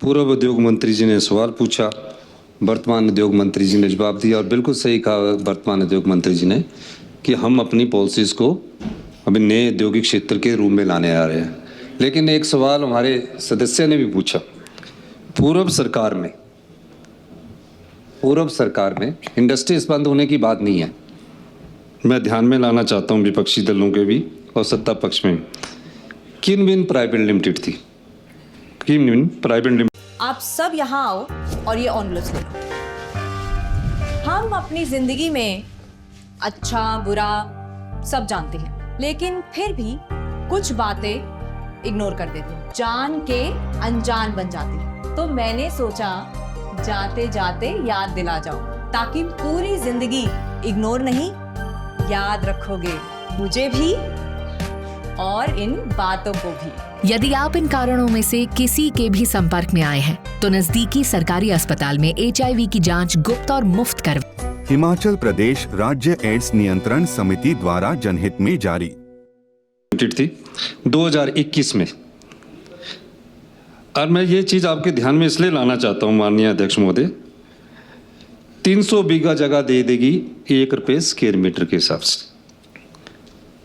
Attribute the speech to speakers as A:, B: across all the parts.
A: पूर्व उद्योग मंत्री जी ने सवाल पूछा, वर्तमान उद्योग मंत्री जी ने जवाब दिया और बिल्कुल सही कहा वर्तमान उद्योग मंत्री जी ने कि हम अपनी पॉलिसीज़ को अभी नए औद्योगिक क्षेत्र के रूप में लाने आ रहे हैं। लेकिन एक सवाल हमारे सदस्य ने भी पूछा, पूर्व सरकार में इंडस्ट्रीज बंद होने की बात नहीं है। मैं ध्यान में लाना चाहता हूं विपक्षी दलों के भी और सत्ता पक्ष में, किनविन प्राइवेट लिमिटेड थी। किनविन प्राइवेट लिमिटेड,
B: आप सब यहाँ आओ और ये ऑनलस ले लो। हम अपनी जिंदगी में अच्छा बुरा सब जानते हैं, लेकिन फिर भी कुछ बातें इग्नोर कर देते हैं, जान के अनजान बन जाती हैं। तो मैंने सोचा जाते जाते याद दिला जाओ, ताकि पूरी जिंदगी इग्नोर नहीं याद रखोगे, मुझे भी और इन बातों को भी।
C: यदि आप इन कारणों में से किसी के भी संपर्क में आए हैं तो नजदीकी सरकारी अस्पताल में HIV की जांच गुप्त और मुफ्त कर।
D: हिमाचल प्रदेश राज्य एड्स नियंत्रण समिति द्वारा जनहित में जारी
A: थी 2021 में। और मैं ये चीज आपके ध्यान में इसलिए लाना चाहता हूं माननीय अध्यक्ष महोदय, 300 बीघा जगह दे देगी 1 रुपये स्क्वायर मीटर के हिसाब से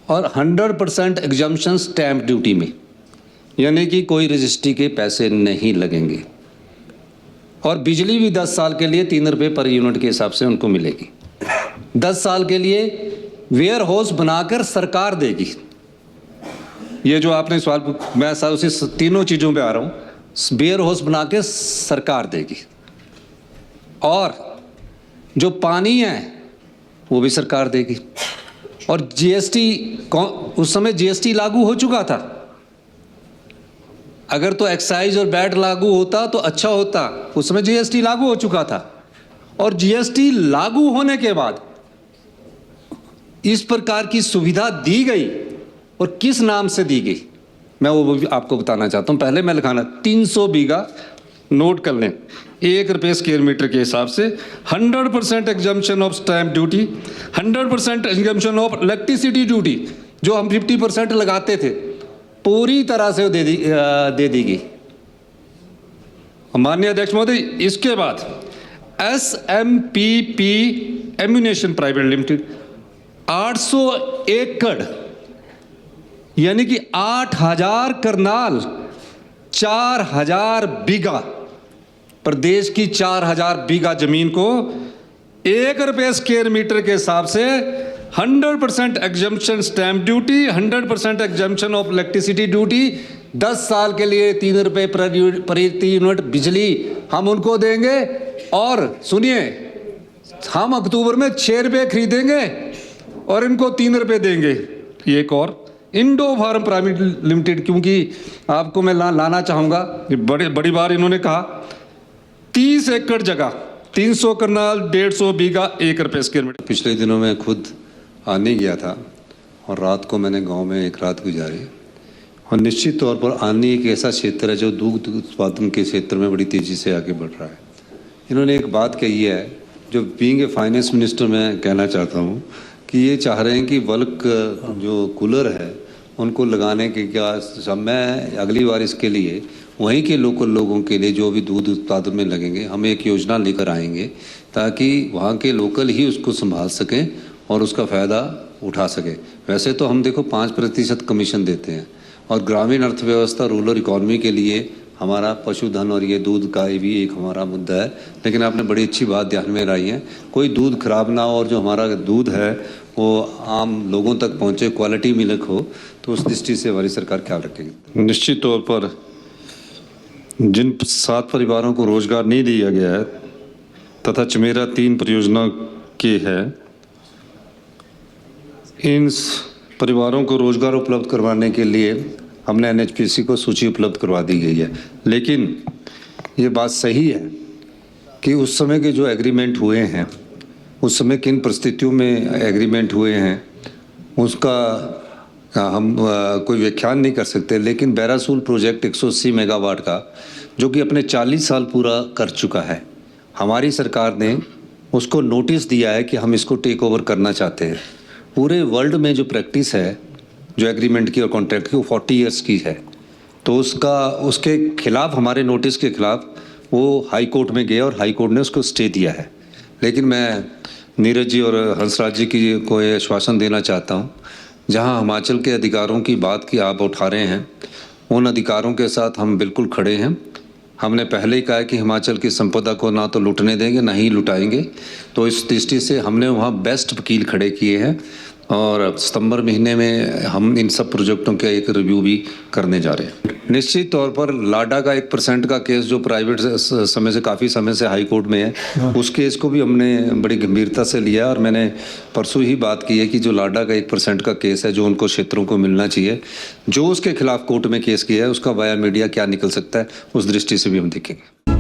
A: और 100% एग्जम्पशन स्टैंप ड्यूटी में, यानी कि कोई रजिस्ट्री के पैसे नहीं लगेंगे। और बिजली भी 10 साल के लिए 3 रुपये पर यूनिट के हिसाब से उनको मिलेगी। 10 साल के लिए वेयर हाउस बनाकर सरकार देगी। ये जो आपने सवाल, मैं उसी तीनों चीज़ों पे आ रहा हूँ। वेयर हाउस बना के सरकार देगी और जो पानी है वो भी सरकार देगी। और GST, उस समय GST लागू हो चुका था। अगर तो एक्साइज और वैट लागू होता तो अच्छा होता, उस समय GST लागू हो चुका था। और GST लागू होने के बाद इस प्रकार की सुविधा दी गई और किस नाम से दी गई मैं वो भी आपको बताना चाहता हूं। पहले मैं लिखाना 300 बीघा नोट कर लें, 1 रुपये स्क्वायर मीटर के हिसाब से, 100% exemption of stamp duty, 100% exemption of electricity duty जो हम 50% लगाते थे, पूरी तरह से दे दी गई। माननीय अध्यक्ष महोदय, इसके बाद SMPP एम्यूनेशन प्राइवेट लिमिटेड 800 एकड़ यानी कि 8000 करनाल, 4000 बीघा, प्रदेश की 4000 बीघा जमीन को 1 रुपये स्क्वायर मीटर के हिसाब से 100% exemption stamp duty, 100% exemption of electricity duty, 10 साल के लिए 3 रुपये प्रति यूनिट बिजली हम उनको देंगे। और सुनिए, हम अक्टूबर में 6 रुपये खरीदेंगे और इनको 3 रुपये देंगे। एक और इंडो फार्म प्राइवेट लिमिटेड, क्योंकि आपको मैं लाना चाहूँगा, बड़ी बार इन्होंने कहा 30 एकड़ जगह, 300 करनाल, 150 बीघा, 1 रुपये स्क्वायर मीटर। पिछले दिनों मैं खुद आने गया था और रात को मैंने गांव में एक रात गुजारी। और निश्चित तौर पर आनी एक ऐसा क्षेत्र है जो दूध उत्पादन के क्षेत्र में बड़ी तेज़ी से आगे बढ़ रहा है। इन्होंने एक बात कही है जो बीइंग ए फाइनेंस मिनिस्टर मैं कहना चाहता हूँ कि ये चाह रहे हैं कि बल्क जो कूलर है उनको लगाने के क्या, मैं अगली बार इसके लिए वहीं के लोकल लोगों के लिए जो भी दूध उत्पादन में लगेंगे, हम एक योजना लेकर आएंगे ताकि वहाँ के लोकल ही उसको संभाल सकें और उसका फ़ायदा उठा सके। वैसे तो हम देखो 5% कमीशन देते हैं और ग्रामीण अर्थव्यवस्था, रूरल इकॉनमी के लिए हमारा पशुधन और ये दूध का भी एक हमारा मुद्दा है। लेकिन आपने बड़ी अच्छी बात ध्यान में लाई है, कोई दूध खराब ना हो और जो हमारा दूध है वो आम लोगों तक पहुँचे, क्वालिटी मिल्क हो, तो उस दृष्टि से हमारी सरकार ख्याल रखेगी। निश्चित तौर पर जिन 7 परिवारों को रोजगार नहीं दिया गया है तथा चमेरा 3 परियोजना के है, इन परिवारों को रोजगार उपलब्ध करवाने के लिए हमने NHPC को सूची उपलब्ध करवा दी गई है। लेकिन ये बात सही है कि उस समय के जो एग्रीमेंट हुए हैं, उस समय किन परिस्थितियों में एग्रीमेंट हुए हैं, उसका हम कोई व्याख्यान नहीं कर सकते। लेकिन बैरासूल प्रोजेक्ट 180 मेगावाट का जो कि अपने 40 साल पूरा कर चुका है, हमारी सरकार ने उसको नोटिस दिया है कि हम इसको टेक ओवर करना चाहते हैं। पूरे वर्ल्ड में जो प्रैक्टिस है, जो एग्रीमेंट की और कॉन्ट्रैक्ट की, वो 40 ईयर्स की है। तो उसके खिलाफ, हमारे नोटिस के खिलाफ वो हाई कोर्ट में गया और हाई कोर्ट ने उसको स्टे दिया है। लेकिन मैं नीरज जी और हंसराज जी को ये आश्वासन देना चाहता हूँ, जहाँ हिमाचल के अधिकारों की बात की आप उठा रहे हैं, उन अधिकारों के साथ हम बिल्कुल खड़े हैं। हमने पहले ही कहा है कि हिमाचल की संपदा को ना तो लुटने देंगे, ना ही लुटाएंगे। तो इस दृष्टि से हमने वहाँ बेस्ट वकील खड़े किए हैं और सितंबर महीने में हम इन सब प्रोजेक्टों का एक रिव्यू भी करने जा रहे हैं। निश्चित तौर पर लाडा का 1% का केस जो प्राइवेट समय से काफ़ी समय से हाई कोर्ट में है, उस केस को भी हमने बड़ी गंभीरता से लिया और मैंने परसों ही बात की है कि जो लाडा का 1% का केस है, जो उनको क्षेत्रों को मिलना चाहिए, जो उसके खिलाफ कोर्ट में केस किया है, उसका वाया मीडिया क्या निकल सकता है, उस दृष्टि से भी हम देखेंगे।